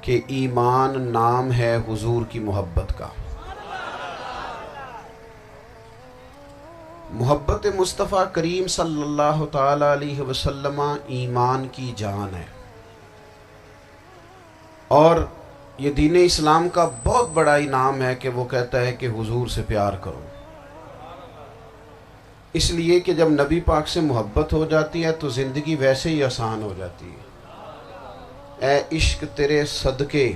کہ ایمان نام ہے حضور کی محبت کا۔ محبت مصطفیٰ کریم صلی اللہ تعالی علیہ وسلم ایمان کی جان ہے، اور یہ دین اسلام کا بہت بڑا انعام ہے کہ وہ کہتا ہے کہ حضور سے پیار کرو، اس لیے کہ جب نبی پاک سے محبت ہو جاتی ہے تو زندگی ویسے ہی آسان ہو جاتی ہے۔ اے عشق تیرے صدقے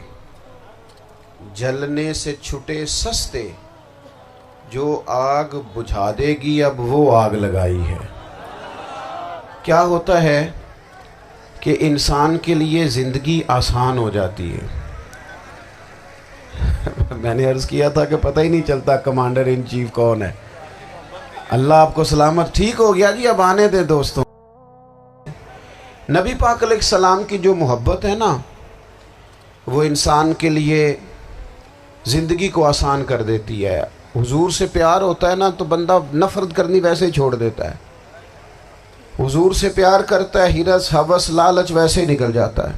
جلنے سے چھٹے سستے، جو آگ بجھا دے گی اب وہ آگ لگائی ہے۔ کیا ہوتا ہے کہ انسان کے لیے زندگی آسان ہو جاتی ہے۔ میں نے عرض کیا تھا کہ پتہ ہی نہیں چلتا کمانڈر ان چیف کون ہے۔ اللہ آپ کو سلامت، ٹھیک ہو گیا جی، اب آنے دیں دوستوں۔ نبی پاک علیہ السلام کی جو محبت ہے نا، وہ انسان کے لیے زندگی کو آسان کر دیتی ہے۔ حضور سے پیار ہوتا ہے نا تو بندہ نفرت کرنی ویسے ہی چھوڑ دیتا ہے۔ حضور سے پیار کرتا ہے، ہرس ہوس لالچ ویسے ہی نکل جاتا ہے۔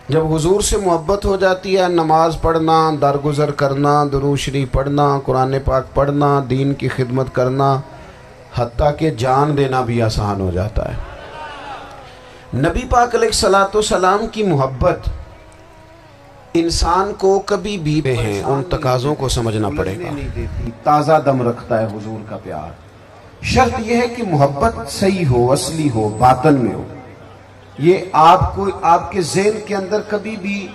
جب حضور سے محبت ہو جاتی ہے، نماز پڑھنا، درگزر کرنا، درود شریف پڑھنا، قرآن پاک پڑھنا، دین کی خدمت کرنا، حتیٰ کہ جان دینا بھی آسان ہو جاتا ہے۔ نبی پاک علیہ السلام کی محبت انسان کو کبھی بھی ہیں ان تقاضوں کو سمجھنا پڑے گا۔ تازہ دم رکھتا ہے حضور کا پیار۔ شرط یہ ہے کہ محبت صحیح ہو، اصلی ہو، باطن میں ہو۔ یہ آپ کے ذہن کے اندر کبھی بھی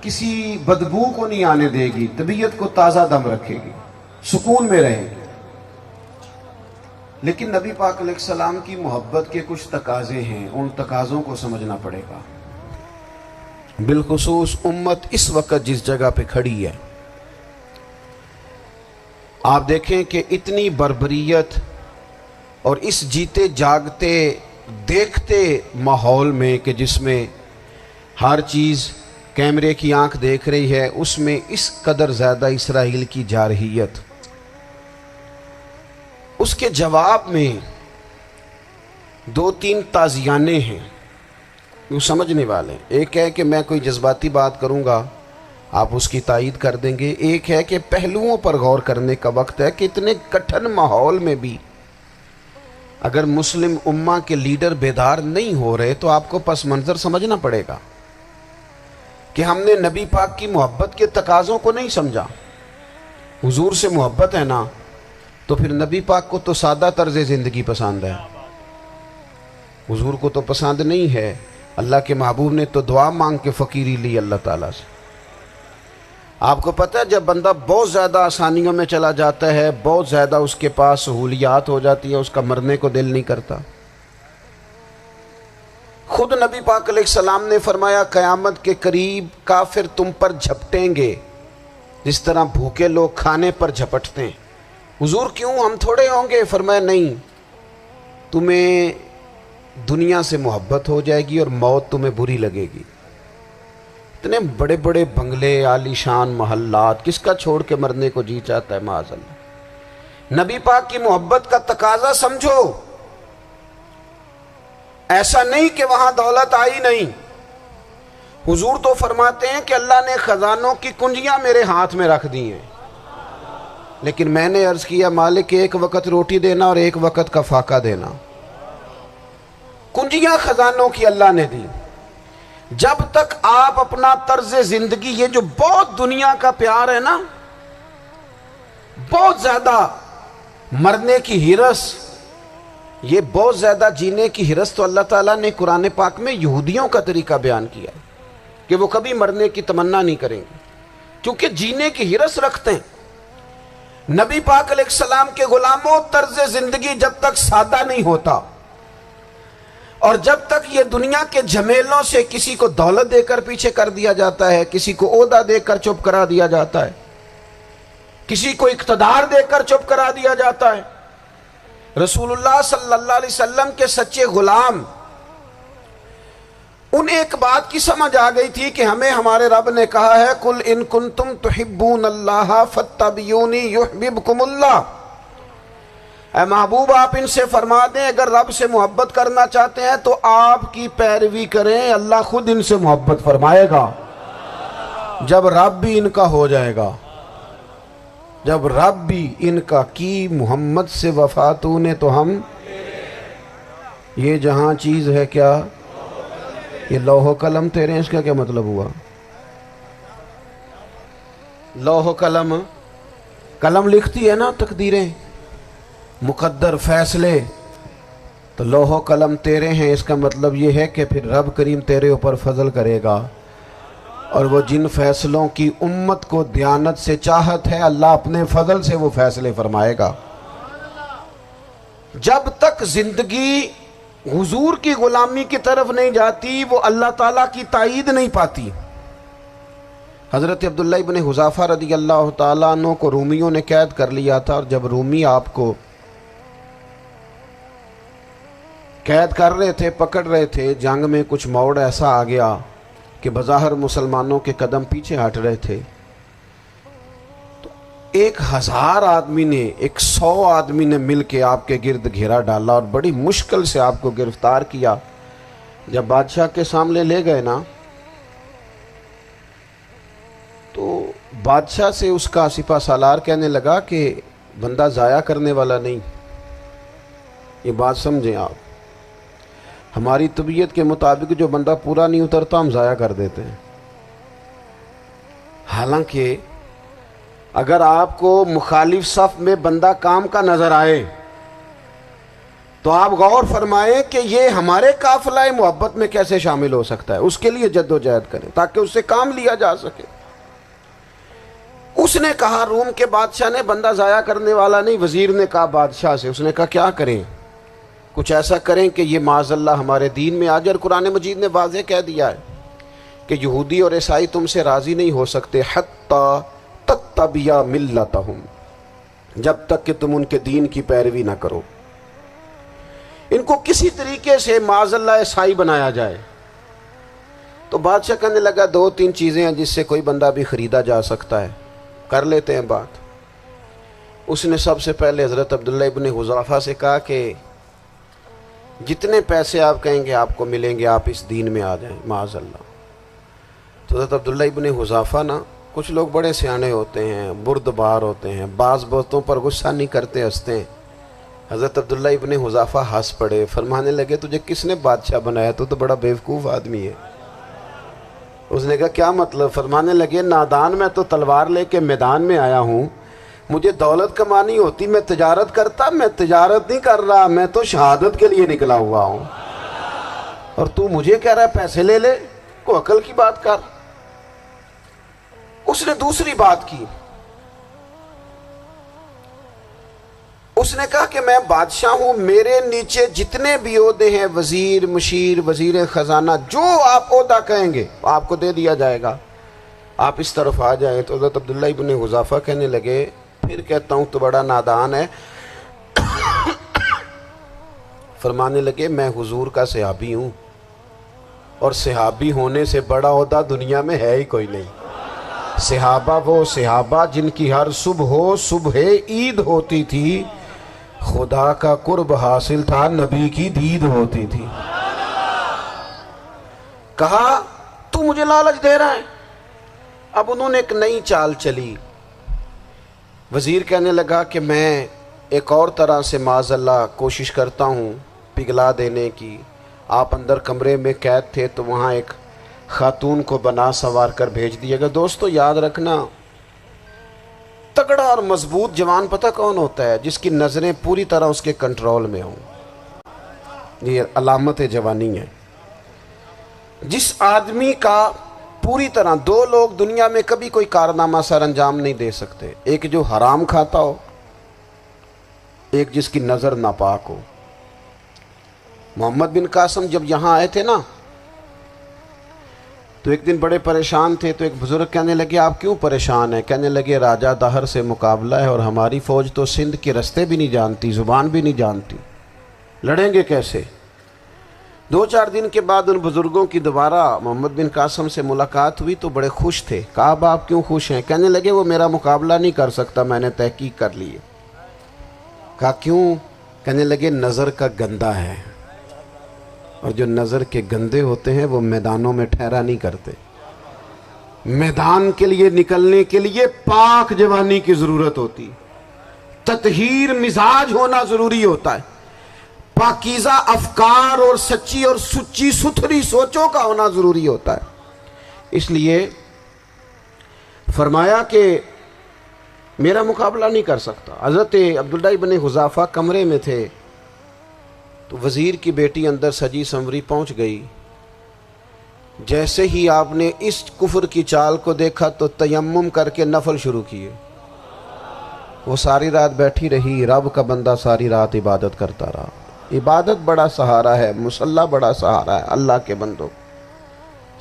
کسی بدبو کو نہیں آنے دے گی، طبیعت کو تازہ دم رکھے گی، سکون میں رہے گی۔ لیکن نبی پاک علیہ السلام کی محبت کے کچھ تقاضے ہیں، ان تقاضوں کو سمجھنا پڑے گا۔ بالخصوص امت اس وقت جس جگہ پہ کھڑی ہے، آپ دیکھیں کہ اتنی بربریت اور اس جیتے جاگتے دیکھتے ماحول میں کہ جس میں ہر چیز کیمرے کی آنکھ دیکھ رہی ہے، اس میں اس قدر زیادہ اسرائیل کی جارحیت، اس کے جواب میں دو تین تازیانے ہیں وہ سمجھنے والے۔ ایک ہے کہ میں کوئی جذباتی بات کروں گا، آپ اس کی تائید کر دیں گے۔ ایک ہے کہ پہلوؤں پر غور کرنے کا وقت ہے کہ اتنے کٹھن ماحول میں بھی اگر مسلم امہ کے لیڈر بیدار نہیں ہو رہے تو آپ کو پس منظر سمجھنا پڑے گا کہ ہم نے نبی پاک کی محبت کے تقاضوں کو نہیں سمجھا۔ حضور سے محبت ہے نا تو پھر نبی پاک کو تو سادہ طرز زندگی پسند ہے، حضور کو تو پسند نہیں ہے۔ اللہ کے محبوب نے تو دعا مانگ کے فقیری لی اللہ تعالیٰ سے۔ آپ کو پتہ ہے جب بندہ بہت زیادہ آسانیوں میں چلا جاتا ہے، بہت زیادہ اس کے پاس سہولیات ہو جاتی ہے، اس کا مرنے کو دل نہیں کرتا۔ خود نبی پاک علیہ السلام نے فرمایا قیامت کے قریب کافر تم پر جھپٹیں گے جس طرح بھوکے لوگ کھانے پر جھپٹتے ہیں۔ حضور کیوں، ہم تھوڑے ہوں گے؟ فرمایا نہیں، تمہیں دنیا سے محبت ہو جائے گی اور موت تمہیں بری لگے گی۔ اتنے بڑے بڑے بنگلے، عالی شان محلات، کس کا چھوڑ کے مرنے کو جی چاہتا ہے معاذ اللہ۔ نبی پاک کی محبت کا تقاضا سمجھو، ایسا نہیں کہ وہاں دولت آئی نہیں۔ حضور تو فرماتے ہیں کہ اللہ نے خزانوں کی کنجیاں میرے ہاتھ میں رکھ دی ہیں، لیکن میں نے عرض کیا مالک ایک وقت روٹی دینا اور ایک وقت کا فاقہ دینا۔ کنجیاں خزانوں کی اللہ نے دی۔ جب تک آپ اپنا طرز زندگی، یہ جو بہت دنیا کا پیار ہے نا، بہت زیادہ مرنے کی ہرس، یہ بہت زیادہ جینے کی ہرس، تو اللہ تعالیٰ نے قرآن پاک میں یہودیوں کا طریقہ بیان کیا کہ وہ کبھی مرنے کی تمنا نہیں کریں گے کیونکہ جینے کی ہرس رکھتے ہیں۔ نبی پاک علیہ السلام کے غلاموں، طرز زندگی جب تک سادہ نہیں ہوتا اور جب تک یہ دنیا کے جھمیلوں سے کسی کو دولت دے کر پیچھے کر دیا جاتا ہے، کسی کو عہدہ دے کر چپ کرا دیا جاتا ہے، کسی کو اقتدار دے کر چپ کرا دیا جاتا ہے، رسول اللہ صلی اللہ علیہ وسلم کے سچے غلام، انہیں ایک بات کی سمجھ آ گئی تھی کہ ہمیں ہمارے رب نے کہا ہے قُلْ إِن كُنْتُمْ تُحِبُّونَ اللَّهَ فَاتَّبِعُونِي يُحْبِبْكُمُ اللَّهُ۔ اے محبوب آپ ان سے فرما دیں اگر رب سے محبت کرنا چاہتے ہیں تو آپ کی پیروی کریں، اللہ خود ان سے محبت فرمائے گا۔ جب رب بھی ان کا ہو جائے گا، جب رب بھی ان کا کی محمد سے وفا تو نے تو ہم، یہ جہاں چیز ہے کیا، یہ لوح و قلم تیرے ہیں، اس کا کیا مطلب ہوا؟ لوح و قلم، قلم لکھتی ہے نا تقدیریں، مقدر فیصلے، تو لوح و قلم تیرے ہیں، اس کا مطلب یہ ہے کہ پھر رب کریم تیرے اوپر فضل کرے گا، اور وہ جن فیصلوں کی امت کو دیانت سے چاہت ہے، اللہ اپنے فضل سے وہ فیصلے فرمائے گا۔ جب تک زندگی حضور کی غلامی کی طرف نہیں جاتی، وہ اللہ تعالیٰ کی تائید نہیں پاتی۔ حضرت عبداللہ ابن حذافہ رضی اللہ تعالیٰ عنہ کو رومیوں نے قید کر لیا تھا، اور جب رومی آپ کو قید کر رہے تھے، پکڑ رہے تھے، جنگ میں کچھ موڑ ایسا آ گیا کہ بظاہر مسلمانوں کے قدم پیچھے ہٹ رہے تھے، تو 1000 آدمی نے، 100 آدمی نے مل کے آپ کے گرد گھیرا ڈالا اور بڑی مشکل سے آپ کو گرفتار کیا۔ جب بادشاہ کے سامنے لے گئے نا، تو بادشاہ سے اس کا سپہ سالار کہنے لگا کہ بندہ ضائع کرنے والا نہیں، یہ بات سمجھیں آپ، ہماری طبیعت کے مطابق جو بندہ پورا نہیں اترتا ہم ضائع کر دیتے ہیں۔ حالانکہ اگر آپ کو مخالف صف میں بندہ کام کا نظر آئے تو آپ غور فرمائیں کہ یہ ہمارے قافلہ محبت میں کیسے شامل ہو سکتا ہے، اس کے لیے جد و جہد کریں تاکہ اس سے کام لیا جا سکے۔ اس نے کہا، روم کے بادشاہ نے، بندہ ضائع کرنے والا نہیں۔ وزیر نے کہا بادشاہ سے، اس نے کہا کیا کریں؟ کچھ ایسا کریں کہ یہ معاذ اللہ ہمارے دین میں آ جائے۔ اور قرآن مجید نے واضح کہہ دیا ہے کہ یہودی اور عیسائی تم سے راضی نہیں ہو سکتے حتی تتبع ملتہم، جب تک کہ تم ان کے دین کی پیروی نہ کرو، ان کو کسی طریقے سے معاذ اللہ عیسائی بنایا جائے۔ تو بادشاہ کہنے لگا 2-3 چیزیں ہیں جس سے کوئی بندہ بھی خریدا جا سکتا ہے، کر لیتے ہیں بات۔ اس نے سب سے پہلے حضرت عبداللہ ابن حذافہ سے کہا کہ جتنے پیسے آپ کہیں گے آپ کو ملیں گے، آپ اس دین میں آ جائیں معاذ اللہ۔ تو حضرت عبداللہ ابن حذافہ نا، کچھ لوگ بڑے سیانے ہوتے ہیں، بردبار ہوتے ہیں، بعض باتوں پر غصہ نہیں کرتے، ہنستے ہیں۔ حضرت عبداللہ ابن حذافہ ہنس پڑے، فرمانے لگے تجھے کس نے بادشاہ بنایا؟ تو بڑا بیوقوف آدمی ہے۔ اس نے کہا کیا مطلب؟ فرمانے لگے نادان، میں تو تلوار لے کے میدان میں آیا ہوں، مجھے دولت کمانی ہوتی میں تجارت کرتا، میں تجارت نہیں کر رہا، میں تو شہادت کے لیے نکلا ہوا ہوں، اور تو مجھے کہہ رہا ہے پیسے لے لے، کو عقل کی بات کر۔ اس نے دوسری بات کی، اس نے کہا کہ میں بادشاہ ہوں، میرے نیچے جتنے بھی عہدے ہیں، وزیر، مشیر، وزیر خزانہ، جو آپ عہدہ کہیں گے آپ کو دے دیا جائے گا، آپ اس طرف آ جائیں۔ تو حضرت عبداللہ ابن حذافہ کہنے لگے پھر کہتا ہوں تو بڑا نادان ہے۔ فرمانے لگے میں حضور کا صحابی ہوں، اور صحابی ہونے سے بڑا عہدہ دنیا میں ہے ہی کوئی نہیں۔ صحابہ وہ صحابہ جن کی ہر صبح عید ہوتی تھی، خدا کا قرب حاصل تھا، نبی کی دید ہوتی تھی۔ کہا تو مجھے لالچ دے رہا ہے۔ اب انہوں نے ایک نئی چال چلی۔ وزیر کہنے لگا کہ میں ایک اور طرح سے معاذ اللہ کوشش کرتا ہوں پگھلا دینے کی۔ آپ اندر کمرے میں قید تھے تو وہاں ایک خاتون کو بنا سنوار کر بھیج دیے گا۔ دوستو یاد رکھنا، تگڑا اور مضبوط جوان پتہ کون ہوتا ہے؟ جس کی نظریں پوری طرح اس کے کنٹرول میں ہوں، یہ علامت جوانی ہے۔ جس آدمی کا پوری طرح، 2 لوگ دنیا میں کبھی کوئی کارنامہ سر انجام نہیں دے سکتے، ایک جو حرام کھاتا ہو، ایک جس کی نظر ناپاک ہو۔ محمد بن قاسم جب یہاں آئے تھے نا، تو ایک دن بڑے پریشان تھے، تو ایک بزرگ کہنے لگے آپ کیوں پریشان ہیں؟ کہنے لگے راجہ دہر سے مقابلہ ہے، اور ہماری فوج تو سندھ کے رستے بھی نہیں جانتی، زبان بھی نہیں جانتی، لڑیں گے کیسے؟ 2-4 دن کے بعد ان بزرگوں کی دوبارہ محمد بن قاسم سے ملاقات ہوئی تو بڑے خوش تھے۔ کہا اب آپ کیوں خوش ہیں؟ کہنے لگے وہ میرا مقابلہ نہیں کر سکتا، میں نے تحقیق کر لی ہے۔ کہا کیوں؟ کہنے لگے نظر کا گندہ ہے، اور جو نظر کے گندے ہوتے ہیں وہ میدانوں میں ٹھہرا نہیں کرتے۔ میدان کے لیے نکلنے کے لیے پاک جوانی کی ضرورت ہوتی، تطہیر مزاج ہونا ضروری ہوتا ہے، پاکیزہ افکار اور سچی اور سچی ستھری سوچوں کا ہونا ضروری ہوتا ہے۔ اس لیے فرمایا کہ میرا مقابلہ نہیں کر سکتا۔ حضرت عبداللہ ابن حذافہ کمرے میں تھے تو وزیر کی بیٹی اندر سجی سنوری پہنچ گئی، جیسے ہی آپ نے اس کفر کی چال کو دیکھا تو تیمم کر کے نفل شروع کیے۔ وہ ساری رات بیٹھی رہی، رب کا بندہ ساری رات عبادت کرتا رہا۔ عبادت بڑا سہارا ہے، مصلی بڑا سہارا ہے اللہ کے بندوں۔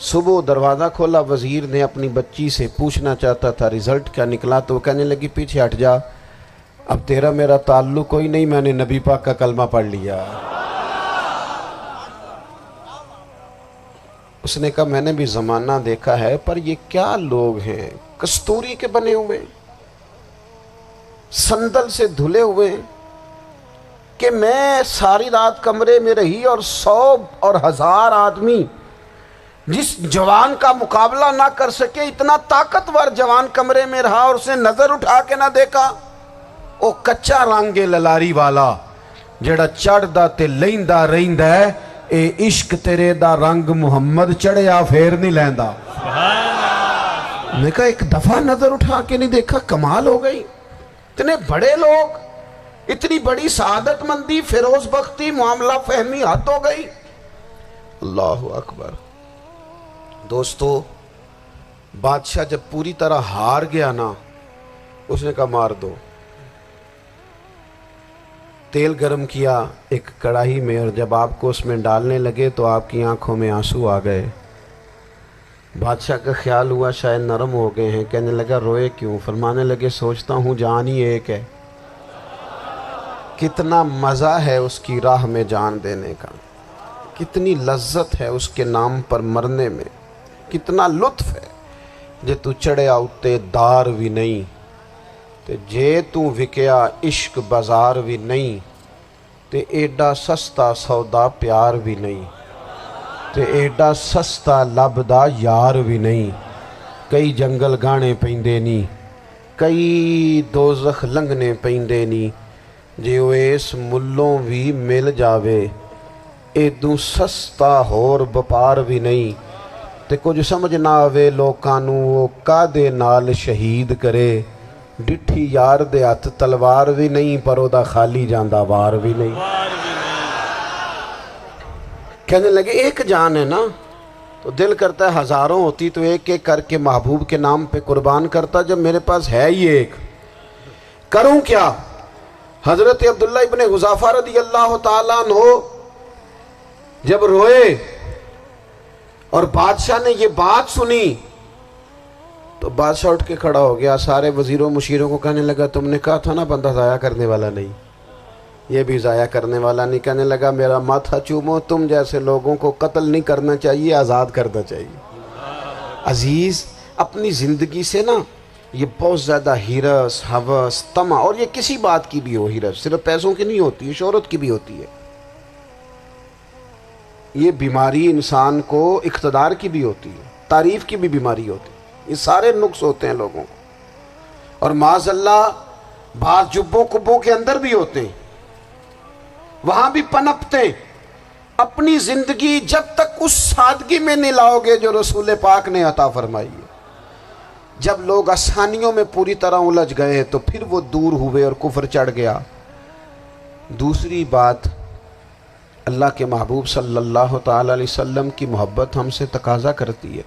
صبح دروازہ کھولا، وزیر نے اپنی بچی سے پوچھنا چاہتا تھا رزلٹ کیا نکلا، تو وہ کہنے لگی پیچھے ہٹ جا، اب تیرا میرا تعلق کوئی نہیں، میں نے نبی پاک کا کلمہ پڑھ لیا۔ اس نے کہا میں نے بھی زمانہ دیکھا ہے، پر یہ کیا لوگ ہیں، کستوری کے بنے ہوئے، سندل سے دھلے ہوئے، کہ میں ساری رات کمرے میں رہی اور 100 اور 1000 آدمی جس جوان کا مقابلہ نہ کر سکے، اتنا طاقتور جوان کمرے میں رہا اور اس نے نظر اٹھا کے نہ دیکھا۔ او کچا رنگ للاری والا جڑا چڑھدا تے لیندا رہندا ہے، اے عشق تیرے دا رنگ محمد چڑھیا پھر نہیں لیندا۔ میں نے کہا ایک دفعہ نظر اٹھا کے نہیں دیکھا، کمال ہو گئی۔ اتنے بڑے لوگ، اتنی بڑی سعادت مندی، فیروز بختی، معاملہ فہمی حد ہو گئی۔ اللہ اکبر۔ دوستو، بادشاہ جب پوری طرح ہار گیا نا، اس نے کہا مار دو۔ تیل گرم کیا ایک کڑاہی میں، اور جب آپ کو اس میں ڈالنے لگے تو آپ کی آنکھوں میں آنسو آ گئے۔ بادشاہ کا خیال ہوا شاید نرم ہو گئے ہیں، کہنے لگا روئے کیوں؟ فرمانے لگے سوچتا ہوں جان ہی ایک ہے، کتنا مزہ ہے اس کی راہ میں جان دینے کا، کتنی لذت ہے اس کے نام پر مرنے میں، کتنا لطف ہے۔ جے تو چڑھیا اتے دار بھی نہیں، تے جے تو وکیا عشق بازار بھی نہیں، تے ایڈا سستا سودا پیار بھی نہیں، تے ایڈا سستا لبدا یار بھی نہیں۔ کئی جنگل گانے پیندے نہیں، کئی دوزخ لنگنے پیندے نہیں، جے وہ اس ملوں بھی مل جاوے، ایدوں سستا ہور بپار بھی نہیں۔ تے کچھ سمجھ نہ آوے لوکانوں وہ کادے نال شہید کرے، ڈٹھی یار دے ہاتھ تلوار بھی نہیں، پر او دا خالی جاندہ وار بھی نہیں۔ کہنے لگے ایک جان ہے نا، تو دل کرتا ہے ہزاروں ہوتی تو ایک ایک کر کے محبوب کے نام پہ قربان کرتا، جب میرے پاس ہے ہی ایک، کروں کیا؟ حضرت عبداللہ ابن حذافہ رضی اللہ تعالیٰ عنہ جب روئے اور بادشاہ نے یہ بات سنی تو بادشاہ اٹھ کے کھڑا ہو گیا، سارے وزیروں مشیروں کو کہنے لگا تم نے کہا تھا نا بندہ ضائع کرنے والا نہیں، یہ بھی ضائع کرنے والا نہیں۔ کہنے لگا میرا ماتھا چومو، تم جیسے لوگوں کو قتل نہیں کرنا چاہیے، آزاد کرنا چاہیے۔ عزیز، اپنی زندگی سے نا یہ بہت زیادہ ہرس، ہوس، طمع، اور یہ کسی بات کی بھی ہو، ہرس صرف پیسوں کی نہیں ہوتی ہے، شہرت کی بھی ہوتی ہے، یہ بیماری انسان کو اقتدار کی بھی ہوتی ہے، تعریف کی بھی بیماری ہوتی ہے، یہ سارے نقص ہوتے ہیں لوگوں کو، اور معاذ اللہ بعض جبوں کبوں کے اندر بھی ہوتے ہیں، وہاں بھی پنپتے ہیں۔ اپنی زندگی جب تک اس سادگی میں نہیں لاؤ گے جو رسول پاک نے عطا فرمائی ہے، جب لوگ آسانیوں میں پوری طرح الجھ گئے تو پھر وہ دور ہوئے اور کفر چڑھ گیا۔ دوسری بات، اللہ کے محبوب صلی اللہ تعالی علیہ وسلم کی محبت ہم سے تقاضا کرتی ہے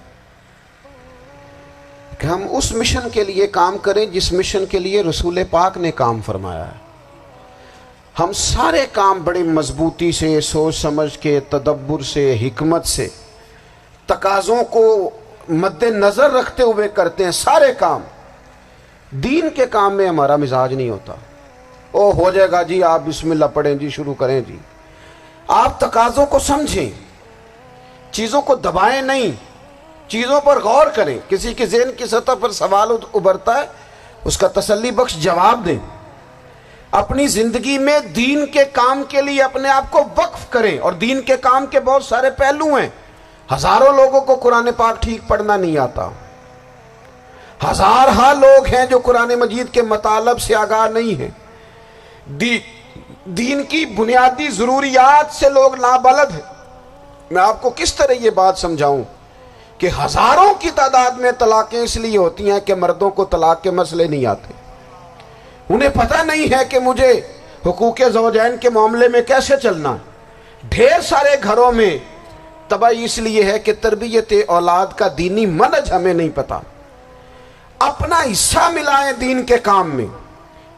کہ ہم اس مشن کے لیے کام کریں جس مشن کے لیے رسول پاک نے کام فرمایا ہے۔ ہم سارے کام بڑے مضبوطی سے، سوچ سمجھ کے، تدبر سے، حکمت سے، تقاضوں کو مد نظر رکھتے ہوئے کرتے ہیں، سارے کام۔ دین کے کام میں ہمارا مزاج نہیں ہوتا، او ہو جائے گا جی، آپ بسم اللہ پڑھیں جی، شروع کریں جی۔ آپ تقاضوں کو سمجھیں، چیزوں کو دبائیں نہیں، چیزوں پر غور کریں۔ کسی کے ذہن کی سطح پر سوال ابھرتا ہے، اس کا تسلی بخش جواب دیں۔ اپنی زندگی میں دین کے کام کے لیے اپنے آپ کو وقف کریں، اور دین کے کام کے بہت سارے پہلو ہیں۔ ہزاروں لوگوں کو قرآن پاک ٹھیک پڑھنا نہیں آتا، ہزارہا لوگ ہیں جو قرآن مجید کے مطالب سے آگاہ نہیں ہیں، دین کی بنیادی ضروریات سے لوگ نابلد ہیں۔ میں آپ کو کس طرح یہ بات سمجھاؤں کہ ہزاروں کی تعداد میں طلاقیں اس لیے ہوتی ہیں کہ مردوں کو طلاق کے مسئلے نہیں آتے، انہیں پتہ نہیں ہے کہ مجھے حقوق زوجین کے معاملے میں کیسے چلنا ہے۔ ڈھیر سارے گھروں میں تباہی اس لیے ہے کہ تربیت اولاد کا دینی منہج ہمیں نہیں پتا۔ اپنا حصہ ملائیں دین کے کام میں۔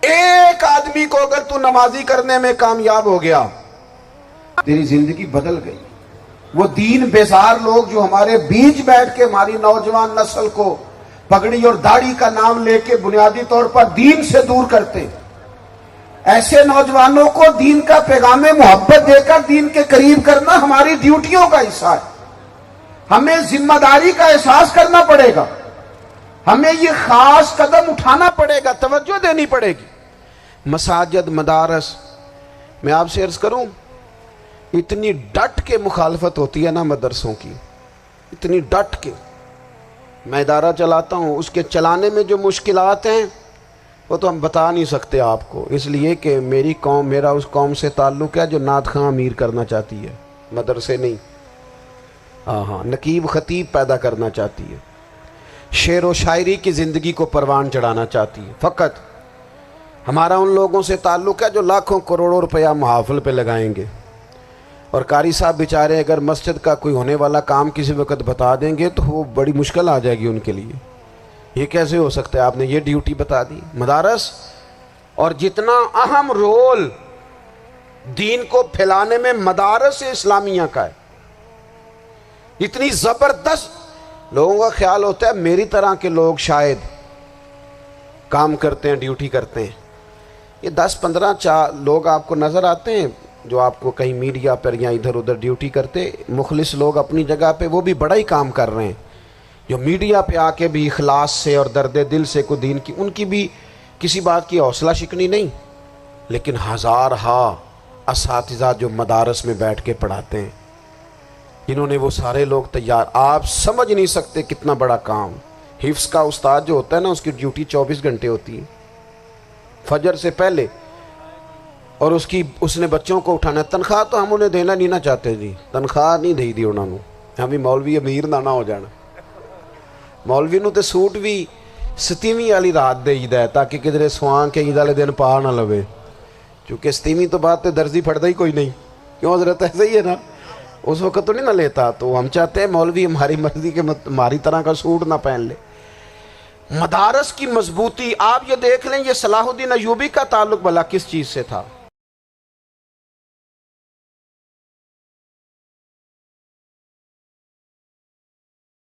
ایک آدمی کو اگر تو نمازی کرنے میں کامیاب ہو گیا، تیری زندگی بدل گئی۔ وہ دین بیزار لوگ جو ہمارے بیچ بیٹھ کے ہماری نوجوان نسل کو پگڑی اور داڑھی کا نام لے کے بنیادی طور پر دین سے دور کرتے ہیں، ایسے نوجوانوں کو دین کا پیغام محبت دے کر دین کے قریب کرنا ہماری ڈیوٹیوں کا حصہ ہے۔ ہمیں ذمہ داری کا احساس کرنا پڑے گا، ہمیں یہ خاص قدم اٹھانا پڑے گا، توجہ دینی پڑے گی۔ مساجد، مدارس، میں آپ سے عرض کروں، اتنی ڈٹ کے مخالفت ہوتی ہے نا مدرسوں کی، اتنی ڈٹ کے۔ میں ادارہ چلاتا ہوں، اس کے چلانے میں جو مشکلات ہیں وہ تو ہم بتا نہیں سکتے آپ کو، اس لیے کہ میری قوم، میرا اس قوم سے تعلق ہے جو نعت خواں امیر کرنا چاہتی ہے، مدرسے نہیں۔ ہاں نقیب خطیب پیدا کرنا چاہتی ہے، شعر و شاعری کی زندگی کو پروان چڑھانا چاہتی ہے۔ فقط ہمارا ان لوگوں سے تعلق ہے جو لاکھوں کروڑوں روپیہ محافل پہ لگائیں گے، اور قاری صاحب بیچارے اگر مسجد کا کوئی ہونے والا کام کسی وقت بتا دیں گے تو وہ بڑی مشکل آ جائے گی ان کے لیے۔ یہ کیسے ہو سکتا ہے، آپ نے یہ ڈیوٹی بتا دی۔ مدارس، اور جتنا اہم رول دین کو پھیلانے میں مدارس اسلامیہ کا ہے، اتنی زبردست، لوگوں کا خیال ہوتا ہے میری طرح کے لوگ شاید کام کرتے ہیں، ڈیوٹی کرتے ہیں۔ یہ 10-15 لوگ آپ کو نظر آتے ہیں جو آپ کو کہیں میڈیا پر یا ادھر ادھر ڈیوٹی کرتے، مخلص لوگ اپنی جگہ پہ، وہ بھی بڑا ہی کام کر رہے ہیں، جو میڈیا پہ آ کے بھی اخلاص سے اور درد دل سے کو دین کی، ان کی بھی کسی بات کی حوصلہ شکنی نہیں، لیکن ہزارہا اساتذہ جو مدارس میں بیٹھ کے پڑھاتے ہیں، جنہوں نے وہ سارے لوگ تیار، آپ سمجھ نہیں سکتے کتنا بڑا کام۔ حفظ کا استاد جو ہوتا ہے نا، اس کی ڈیوٹی 24 گھنٹے ہوتی ہے، فجر سے پہلے، اور اس نے بچوں کو اٹھانا۔ تنخواہ تو ہم انہیں دینا نہیں نہ چاہتے جی، تنخواہ نہیں دئی دی انہوں نے، ہمیں مولوی امیر نہ ہو جانا۔ مولوی نو تے سوٹ بھی 27ویں والی رات دے عید ہے تاکہ کدھر سوان کے عید والے دن پا نہ لوے، چونکہ 27ویں تو بعد تے درزی پھڑتا ہی کوئی نہیں، کیوں حضرت؟ ایسے ہی ہے نا، اس وقت تو نہیں نہ لیتا، تو ہم چاہتے ہیں مولوی ہماری مرضی کے ہماری طرح کا سوٹ نہ پہن لے۔ مدارس کی مضبوطی، آپ یہ دیکھ لیں، یہ صلاح الدین ایوبی کا تعلق بھلا کس چیز سے تھا؟